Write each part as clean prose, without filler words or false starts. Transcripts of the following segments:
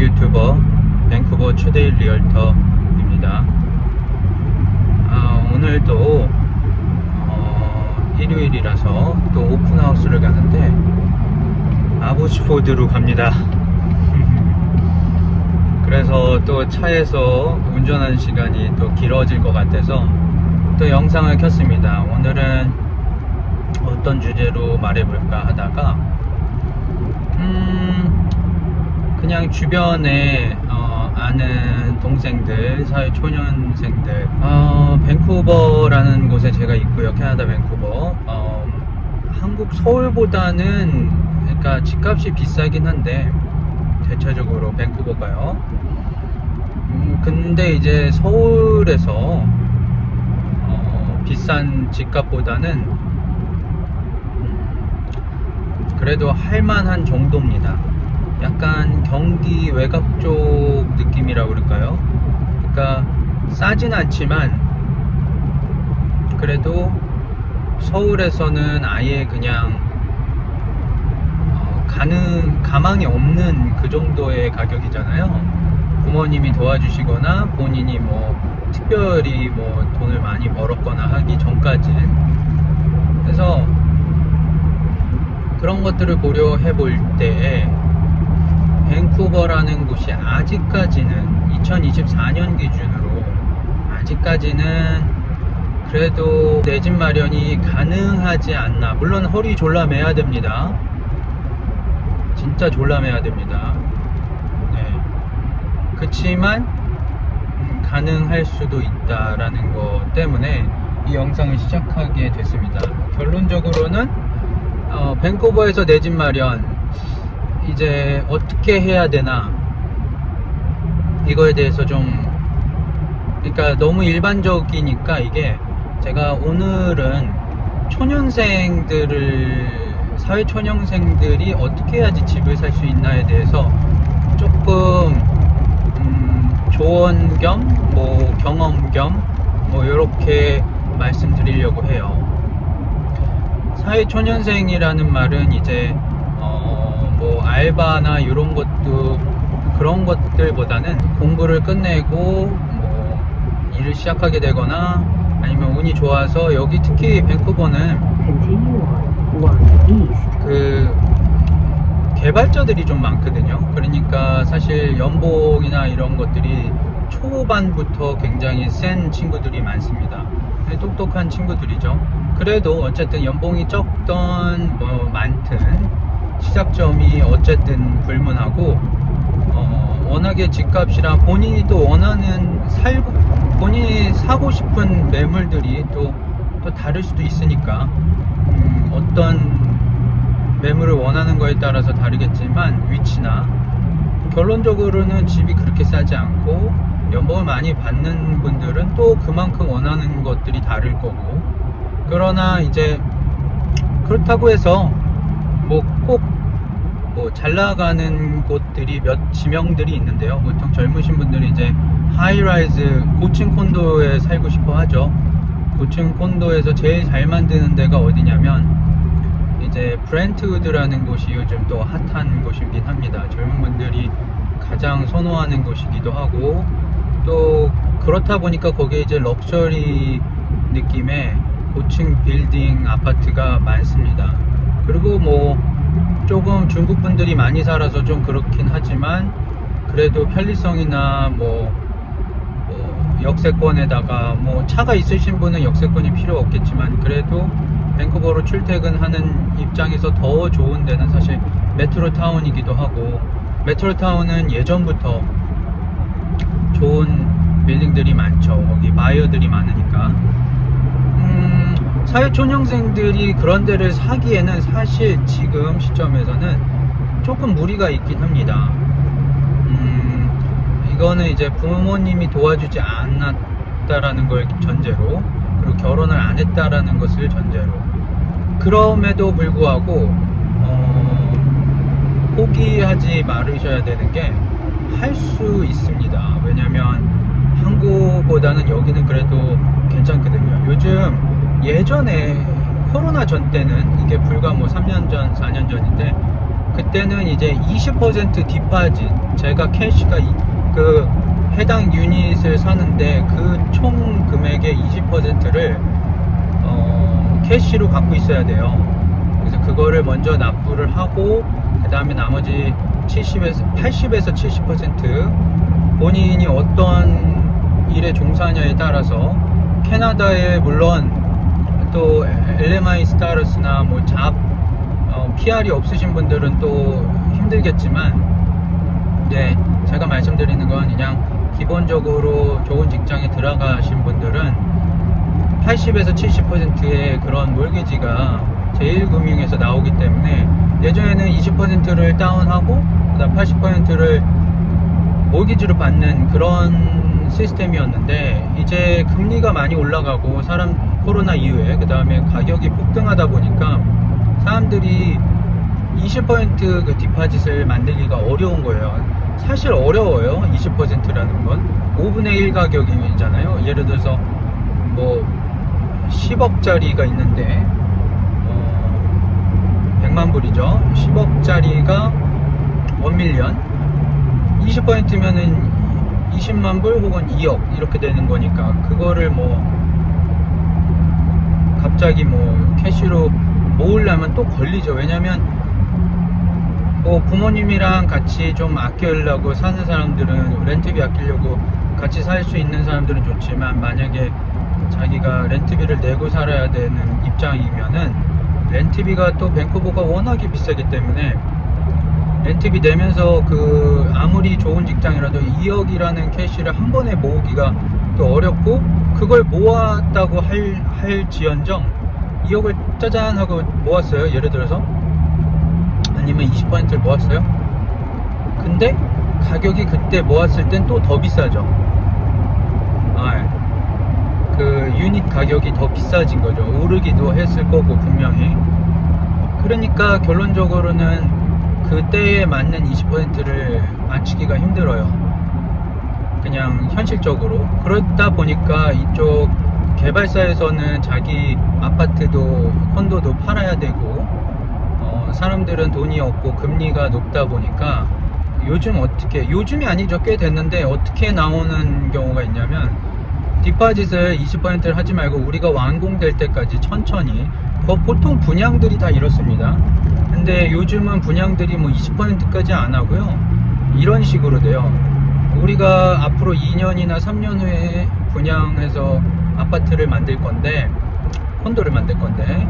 유튜버 밴쿠버 최대일 리얼터입니다. 오늘도 일요일이라서 또 오픈하우스를 가는데 아보스포드로 갑니다. 그래서 또 차에서 운전하는 시간이 또 길어질 것 같아서 또 영상을 켰습니다. 오늘은 어떤 주제로 말해볼까 하다가 그냥 주변에 아는 동생들, 사회초년생들, 밴쿠버라는 곳에 제가 있고요. 캐나다 밴쿠버. 한국 서울보다는 그러니까 집값이 비싸긴 한데 대체적으로 밴쿠버가요. 근데 이제 서울에서 비싼 집값보다는 그래도 할만한 정도입니다. 약간 경기 외곽 쪽 느낌이라고 그럴까요? 그러니까 싸진 않지만 그래도 서울에서는 아예 그냥 가망이 없는 그 정도의 가격이잖아요. 부모님이 도와주시거나 본인이 뭐 특별히 뭐 돈을 많이 벌었거나 하기 전까지. 그래서 그런 것들을 고려해 볼 때에 밴쿠버라는 곳이 아직까지는 2024년 기준으로 아직까지는 그래도 내 집 마련이 가능하지 않나. 물론 허리 졸라매야 됩니다. 진짜 졸라매야 됩니다. 네. 그치만 가능할 수도 있다라는 것 때문에 이 영상을 시작하게 됐습니다. 결론적으로는 밴쿠버에서 내 집 마련 이제 어떻게 해야 되나 이거에 대해서 좀, 그러니까 너무 일반적이니까 이게 제가 오늘은 사회초년생들이 어떻게 해야지 집을 살 수 있나에 대해서 조금 조언 겸 뭐 경험 겸 뭐 이렇게 말씀드리려고 해요. 사회초년생이라는 말은 이제 뭐 알바나 이런 것도 그런 것들보다는 공부를 끝내고 뭐 일을 시작하게 되거나 아니면 운이 좋아서 여기 특히 밴쿠버는 그 개발자들이 좀 많거든요. 그러니까 사실 연봉이나 이런 것들이 초반부터 굉장히 센 친구들이 많습니다. 똑똑한 친구들이죠. 그래도 어쨌든 연봉이 적던 뭐 많든 시작점이 어쨌든 불문하고 워낙에 집값이랑 본인이 또 원하는 본인이 사고 싶은 매물들이 또 다를 수도 있으니까 어떤 매물을 원하는 거에 따라서 다르겠지만 위치나 결론적으로는 집이 그렇게 싸지 않고 연봉을 많이 받는 분들은 또 그만큼 원하는 것들이 다를 거고, 그러나 이제 그렇다고 해서 뭐 꼭 뭐 잘 나가는 곳들이 몇 지명들이 있는데요. 보통 젊으신 분들이 이제 하이라이즈 고층 콘도에 살고 싶어 하죠. 고층 콘도에서 제일 잘 만드는 데가 어디냐면 이제 브렌트우드라는 곳이 요즘 또 핫한 곳이긴 합니다. 젊은 분들이 가장 선호하는 곳이기도 하고, 또 그렇다 보니까 거기에 이제 럭셔리 느낌의 고층 빌딩 아파트가 많습니다. 그리고 뭐 조금 중국 분들이 많이 살아서 좀 그렇긴 하지만 그래도 편리성이나 뭐 역세권에다가 뭐 차가 있으신 분은 역세권이 필요 없겠지만 그래도 밴쿠버로 출퇴근하는 입장에서 더 좋은 데는 사실 메트로타운이기도 하고, 메트로타운은 예전부터 좋은 빌딩들이 많죠. 거기 바이어들이 많으니까. 사회초년생들이 그런 데를 사기에는 사실 지금 시점에서는 조금 무리가 있긴 합니다. 이거는 이제 부모님이 도와주지 않았다라는 걸 전제로, 그리고 결혼을 안 했다라는 것을 전제로. 그럼에도 불구하고 포기하지 말으셔야 되는 게 할 수 있습니다. 왜냐면 한국보다는 여기는 그래도 괜찮거든요. 요즘 예전에 코로나 전 때는 이게 불과 뭐 3년 전, 4년 전인데 그때는 이제 20% 디파짓, 제가 캐시가 그 해당 유닛을 사는데 그 총 금액의 20%를 캐시로 갖고 있어야 돼요. 그래서 그거를 먼저 납부를 하고 그 다음에 나머지 80에서 70% 본인이 어떤 일에 종사하냐에 따라서 캐나다에 물론 또 LMI 스타러스나 뭐 PR이 없으신 분들은 또 힘들겠지만, 네, 제가 말씀드리는 건 그냥 기본적으로 좋은 직장에 들어가신 분들은 80에서 70%의 그런 몰기지가 제1금융에서 나오기 때문에 예전에는 20%를 다운하고 그다음 80%를 몰기지로 받는 그런 시스템이었는데, 이제 금리가 많이 올라가고 코로나 이후에 그 다음에 가격이 폭등하다 보니까 사람들이 20% 그 디파짓을 만들기가 어려운 거예요. 사실 어려워요. 20%라는 건 5분의 1 가격이잖아요. 예를 들어서 뭐 10억짜리가 있는데 100만 불이죠. 10억짜리가 1밀리언, 20%면은 20만 불 혹은 2억 이렇게 되는 거니까, 그거를 뭐 갑자기 뭐 캐시로 모으려면 또 걸리죠. 왜냐면 뭐 부모님이랑 같이 좀 아끼려고 사는 사람들은, 렌트비 아끼려고 같이 살 수 있는 사람들은 좋지만, 만약에 자기가 렌트비를 내고 살아야 되는 입장이면은 렌트비가 또 밴쿠버가 워낙에 비싸기 때문에 렌트비 내면서 그 아무리 좋은 직장이라도 2억이라는 캐시를 한 번에 모으기가 또 어렵고, 그걸 모았다고 할지언정 2억을 짜잔 하고 모았어요. 예를 들어서 아니면 20%를 모았어요. 근데 가격이 그때 모았을 땐 또 더 비싸죠. 그 유닛 가격이 더 비싸진 거죠. 오르기도 했을 거고 분명히. 그러니까 결론적으로는 그때에 맞는 20%를 맞추기가 힘들어요. 그냥 현실적으로. 그러다 보니까 이쪽 개발사에서는 자기 아파트도 콘도도 팔아야 되고, 사람들은 돈이 없고 금리가 높다 보니까 요즘이 아니죠, 꽤 됐는데 어떻게 나오는 경우가 있냐면, 디파짓을 20%를 하지 말고 우리가 완공될 때까지 천천히, 보통 분양들이 다 이렇습니다. 근데 요즘은 분양들이 뭐 20%까지 안 하고요, 이런 식으로 돼요. 우리가 앞으로 2년이나 3년 후에 분양해서 아파트를 만들 건데, 콘도를 만들 건데,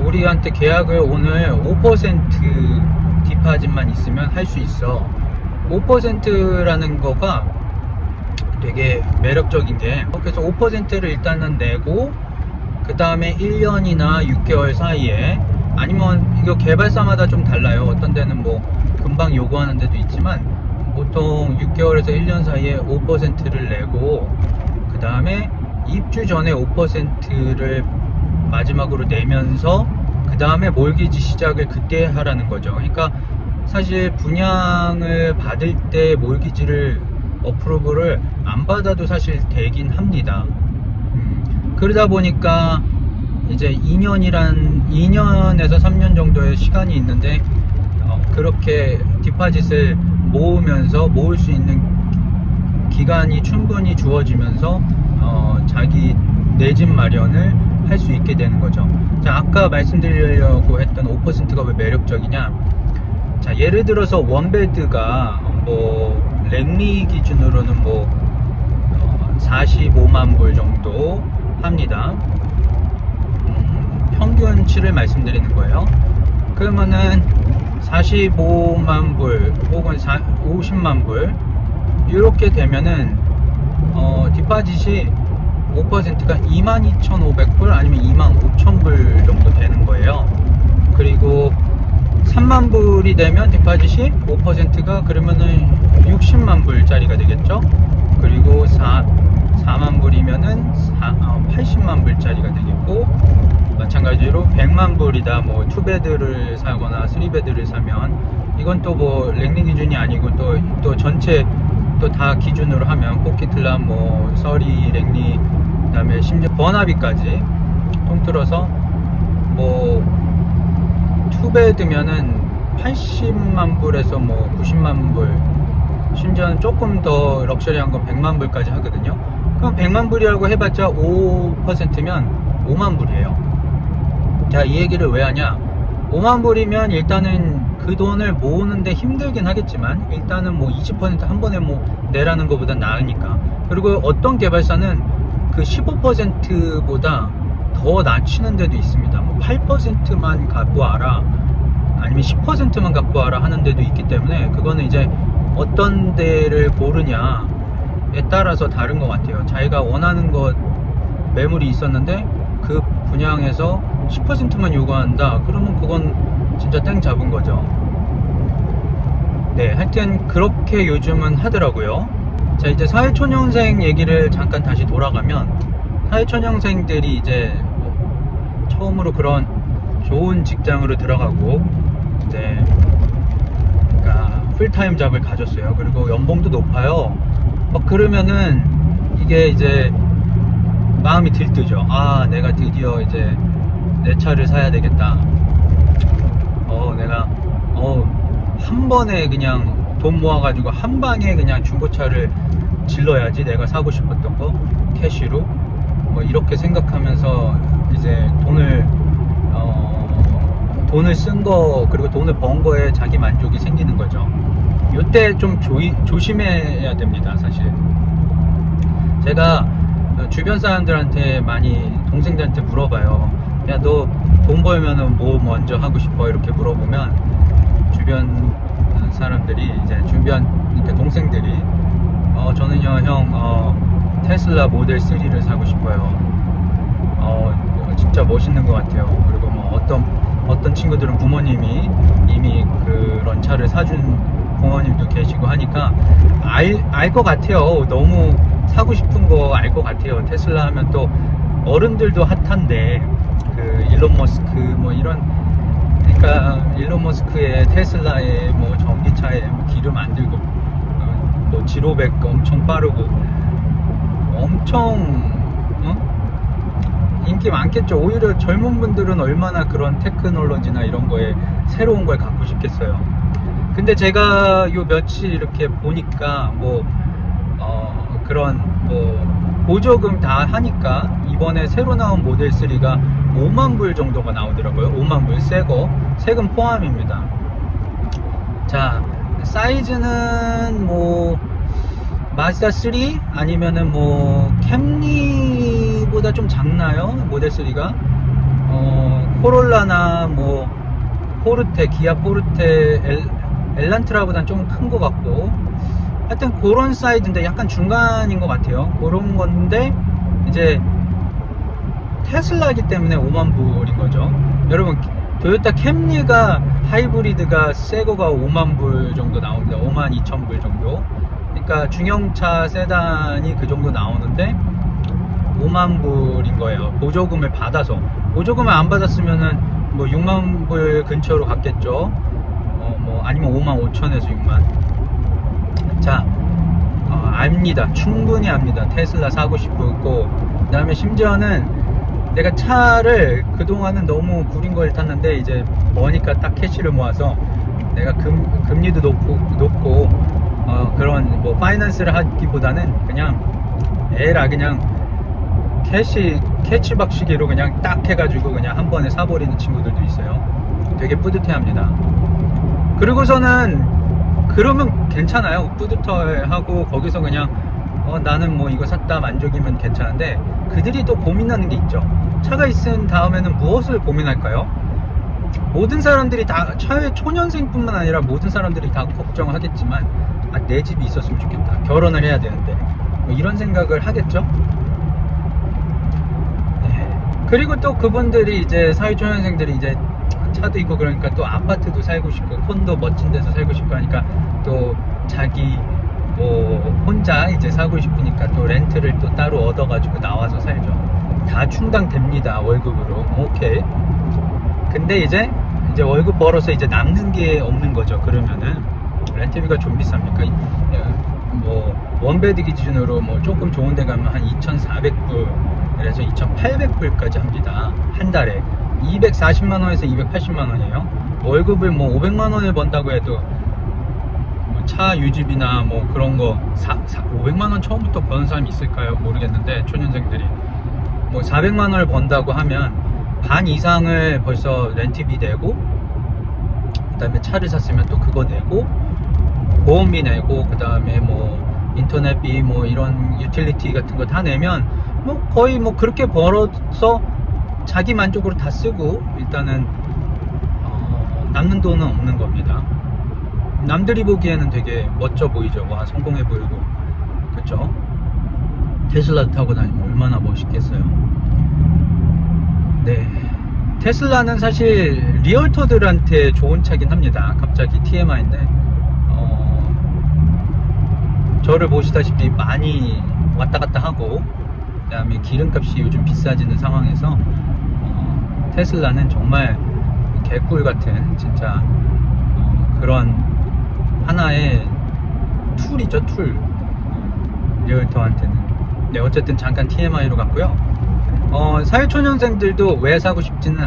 우리한테 계약을 오늘 5% 디파짓만 있으면 할 수 있어. 5%라는 거가 되게 매력적인 게, 그래서 5%를 일단은 내고 그 다음에 1년이나 6개월 사이에, 아니면 이거 개발사마다 좀 달라요. 어떤 데는 뭐 금방 요구하는 데도 있지만 보통 6개월에서 1년 사이에 5%를 내고, 그 다음에 입주 전에 5%를 마지막으로 내면서 그 다음에 몰기지 시작을 그때 하라는 거죠. 그러니까 사실 분양을 받을 때 몰기지를 어프로브를 안 받아도 사실 되긴 합니다. 그러다 보니까 이제 2년에서 3년 정도의 시간이 있는데, 그렇게 디파짓을 모을 수 있는 기간이 충분히 주어지면서 자기 내 집 마련을 할 수 있게 되는 거죠. 자, 아까 말씀드리려고 했던 5%가 왜 매력적이냐. 자, 예를 들어서 원베드가 뭐 랭리 기준으로는 뭐 45만 불 정도 합니다. 평균치를 말씀드리는 거예요. 그러면은 45만 불 혹은 50만 불 이렇게 되면은 디파짓이 5%가 22,500불 아니면 25,000불 정도 되는 거예요. 그리고 3만 불이 되면 디파짓이 5%가 그러면은 60만 불짜리가 되겠죠. 그리고 4만 불이면은 80만 불짜리가 되겠고, 마찬가지로 100만 불이다 뭐 2베드를 사거나 3베드를 사면, 이건 또 뭐 랭리 기준이 아니고 또 전체 또 다 기준으로 하면 코키틀람 뭐 서리 랭리 그다음에 심지어 버나비까지 통틀어서 뭐 투베드면은 80만 불에서 뭐 90만 불, 심지어는 조금 더 럭셔리한 건 100만 불까지 하거든요. 그럼 100만 불이라고 해봤자 5%면 5만 불이에요. 자, 이 얘기를 왜 하냐? 5만 불이면 일단은 그 돈을 모으는데 힘들긴 하겠지만 일단은 뭐 20% 한 번에 뭐 내라는 것보다 나으니까. 그리고 어떤 개발사는 그 15%보다 더 낮추는 데도 있습니다. 뭐 8%만 갖고 와라, 아니면 10%만 갖고 와라 하는 데도 있기 때문에 그거는 이제 어떤 데를 고르냐에 따라서 다른 것 같아요. 자기가 원하는 것 매물이 있었는데 그 분양에서 10%만 요구한다 그러면 그건 진짜 땡 잡은 거죠. 네, 하여튼 그렇게 요즘은 하더라고요. 자, 이제 사회초년생 얘기를 잠깐 다시 돌아가면, 사회초년생들이 이제 처음으로 그런 좋은 직장으로 들어가고 이제 그러니까 풀타임 잡을 가졌어요. 그리고 연봉도 높아요. 막 그러면은 이게 이제 마음이 들뜨죠. 아, 내가 드디어 이제 내 차를 사야 되겠다. 내가 한 번에 그냥 돈 모아가지고 한 방에 그냥 중고차를 질러야지, 내가 사고 싶었던 거 캐시로 뭐 이렇게 생각하면서 이제 돈을 쓴 거, 그리고 돈을 번 거에 자기 만족이 생기는 거죠. 이때 좀 조심해야 됩니다. 사실 제가 주변 사람들한테 많이, 동생들한테 물어봐요. 야, 너 돈 벌면은 뭐 먼저 하고 싶어? 이렇게 물어보면 주변 사람들이, 이제 그러니까 동생들이 저는요 형 테슬라 모델 3를 사고 싶어요. 진짜 멋있는 것 같아요. 그리고 뭐 어떤 친구들은 부모님이 이미 그런 차를 사준 부모님도 계시고 하니까 알 것 같아요. 너무 사고 싶은 거 알 것 같아요. 테슬라 하면 또 어른들도 핫한데, 그 일론 머스크 뭐 이런, 그러니까 일론 머스크의 테슬라에 뭐 전기차에 뭐 기름 안 들고 뭐 지로백 엄청 빠르고 엄청 인기 많겠죠. 오히려 젊은 분들은 얼마나 그런 테크놀로지나 이런 거에 새로운 걸 갖고 싶겠어요. 근데 제가 요 며칠 이렇게 보니까 뭐 그런 뭐 보조금 다 하니까 이번에 새로 나온 모델 3가 5만 불 정도가 나오더라고요. 5만 불 새거, 세금 포함입니다. 자, 사이즈는 뭐 마즈다 3 아니면은 뭐 캠리보다 좀 작나요? 모델 3가 코롤라나 뭐 포르테, 기아 포르테, 엘란트라보다는 좀 큰 것 같고, 하여튼 그런 사이즈인데 약간 중간인 것 같아요. 그런 건데 이제 테슬라이기 때문에 5만 불인 거죠. 여러분, 토요타 캠리가 하이브리드가 새거가 5만 불 정도 나옵니다. 5만 2천 불 정도. 그러니까 중형차 세단이 그 정도 나오는데 5만 불인 거예요. 보조금을 받아서. 보조금을 안 받았으면은 뭐 6만 불 근처로 갔겠죠. 뭐 아니면 5만 5천에서 6만. 자, 압니다. 충분히 압니다. 테슬라 사고 싶고, 그 다음에 심지어는 내가 차를 그동안은 너무 구린 걸 탔는데 이제 버니까 딱 캐시를 모아서 내가 금리도 높고 그런 뭐 파이낸스를 하기보다는 그냥 그냥 캐치 박시기로 그냥 딱 해가지고 그냥 한 번에 사버리는 친구들도 있어요. 되게 뿌듯해합니다. 그리고서는 그러면 괜찮아요. 뿌듯해하고 거기서 그냥 나는 뭐 이거 샀다 만족이면 괜찮은데, 그들이 또 고민하는 게 있죠. 차가 있은 다음에는 무엇을 고민할까요? 모든 사람들이 다, 차의 초년생뿐만 아니라 모든 사람들이 다 걱정하겠지만, 내 집이 있었으면 좋겠다, 결혼을 해야 되는데, 뭐 이런 생각을 하겠죠. 네. 그리고 또 그분들이 이제 사회초년생들이 이제 차도 있고 그러니까 또 아파트도 살고 싶고 콘도 멋진 데서 살고 싶고 하니까 또 자기 뭐 혼자 이제 사고 싶으니까 또 렌트를 또 따로 얻어가지고 나와서 살죠. 다 충당됩니다, 월급으로. 오케이. 근데 이제 월급 벌어서 이제 남는 게 없는 거죠. 그러면은 렌트비가 좀 비쌉니까? 뭐 원베드 기준으로 뭐 조금 좋은 데 가면 한 2,400불, 그래서 2,800불까지 합니다, 한 달에. 240만 원에서 280만 원이에요. 월급을 뭐 500만 원을 번다고 해도 뭐 차 유지비나 뭐 그런 거 500만 원 처음부터 버는 사람이 있을까요? 모르겠는데 초년생들이 뭐 400만 원을 번다고 하면 반 이상을 벌써 렌트비 내고, 그 다음에 차를 샀으면 또 그거 내고, 보험비 내고, 그 다음에 뭐 인터넷비 뭐 이런 유틸리티 같은 거 다 내면 뭐 거의 뭐 그렇게 벌어서 자기 만족으로 다 쓰고 일단은 남는 돈은 없는 겁니다. 남들이 보기에는 되게 멋져 보이죠. 와, 성공해 보이고, 그쵸? 테슬라 타고 다니면 얼마나 멋있겠어요. 네, 테슬라는 사실 리얼터들한테 좋은 차긴 합니다. 갑자기 TMI인데 저를 보시다시피 많이 왔다 갔다 하고, 그 다음에 기름값이 요즘 비싸지는 상황에서 테슬라는 정말 개꿀 같은 진짜 그런 하나의 툴이죠, 툴. 리얼터한테는. 네, 어쨌든 잠깐 TMI로 갔고요. 사회초년생들도 왜 사고 싶은지는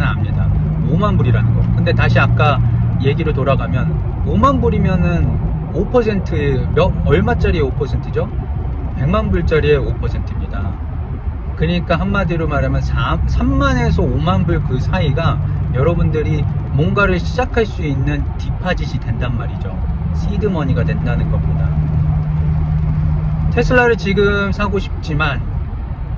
압니다. 5만 불이라는 거. 근데 다시 아까 얘기로 돌아가면 5만 불이면은 5% 얼마짜리의 5%죠? 100만 불짜리의 5%입니다. 그러니까 한마디로 말하면 3만에서 5만 불 그 사이가 여러분들이 뭔가를 시작할 수 있는 디파짓이 된단 말이죠. 시드머니가 된다는 겁니다. 테슬라를 지금 사고 싶지만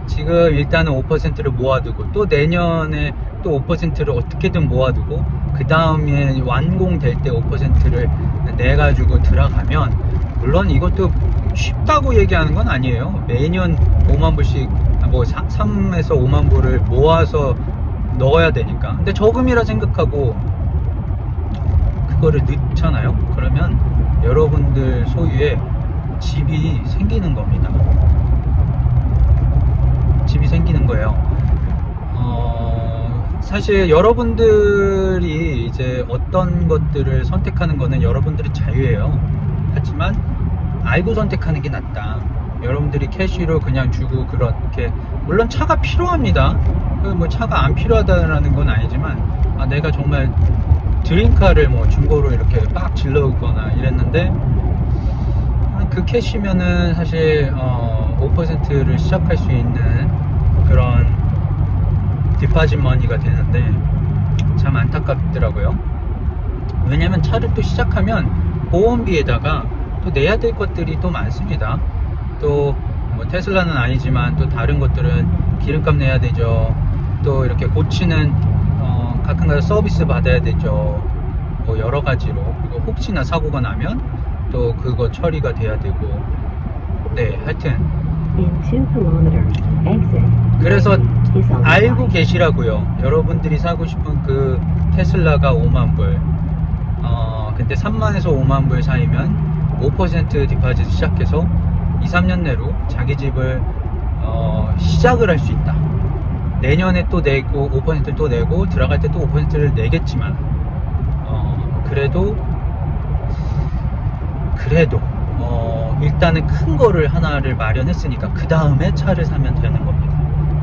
지금 일단은 5%를 모아두고 또 내년에 또 5%를 어떻게든 모아두고 그 다음에 완공될 때 5%를 내가지고 들어가면, 물론 이것도 쉽다고 얘기하는 건 아니에요. 매년 5만 불씩 뭐 3에서 5만 불을 모아서 넣어야 되니까. 근데 저금이라 생각하고 그거를 넣잖아요. 그러면 여러분들 소유의 집이 생기는 겁니다. 집이 생기는 거예요. 사실 여러분들이 이제 어떤 것들을 선택하는 거는 여러분들의 자유예요. 하지만 알고 선택하는 게 낫다. 여러분들이 캐시로 그냥 주고 그렇게, 물론 차가 필요합니다. 뭐 차가 안 필요하다라는 건 아니지만 내가 정말 드림카를 뭐 중고로 이렇게 빡 질러오거나 이랬는데 그 캐시면은 사실 5%를 시작할 수 있는 그런 디파짓 머니가 되는데 참 안타깝더라고요. 왜냐면 차를 또 시작하면 보험비에다가 또 내야 될 것들이 또 많습니다. 또 뭐 테슬라는 아니지만 또 다른 것들은 기름값 내야 되죠. 또 이렇게 고치는 가끔가다 서비스 받아야 되죠. 뭐 여러 가지로. 그리고 혹시나 사고가 나면 또 그거 처리가 돼야 되고. 네, 하여튼 그래서 알고 계시라고요. 여러분들이 사고 싶은 그 테슬라가 5만 불, 근데 3만에서 5만 불 사이면 5% 디파짓 시작해서 2, 3년 내로 자기 집을 시작을 할 수 있다. 내년에 또 내고 5%를 또 내고 들어갈 때 또 5%를 내겠지만 그래도 일단은 큰 거를 하나를 마련했으니까 그 다음에 차를 사면 되는 겁니다.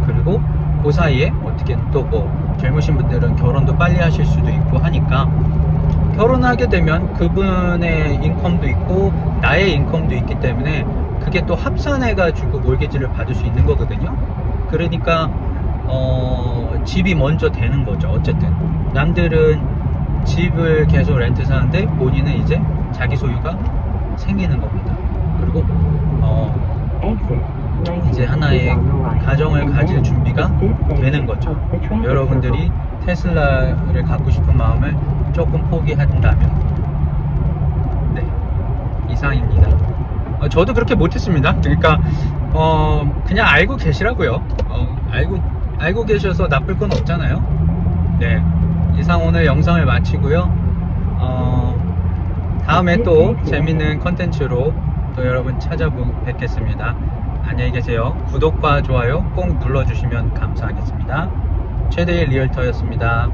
그리고 그 사이에 어떻게 또 뭐 젊으신 분들은 결혼도 빨리 하실 수도 있고 하니까 결혼하게 되면 그분의 인컴도 있고 나의 인컴도 있기 때문에 그게 또 합산해 가지고 몰개지를 받을 수 있는 거거든요. 그러니까 집이 먼저 되는 거죠. 어쨌든 남들은 집을 계속 렌트 사는데 본인은 이제 자기 소유가 생기는 겁니다. 그리고 이제 하나의 가정을 가질 준비가 되는 거죠. 여러분들이 테슬라를 갖고 싶은 마음을 조금 포기한다면. 네, 이상입니다. 저도 그렇게 못했습니다. 그러니까 그냥 알고 계시라고요. 알고 계셔서 나쁠 건 없잖아요. 네, 이상 오늘 영상을 마치고요. 다음에 또 재밌는 컨텐츠로 또 여러분 찾아뵙겠습니다. 안녕히 계세요. 구독과 좋아요 꼭 눌러주시면 감사하겠습니다. 최대의 리얼터였습니다.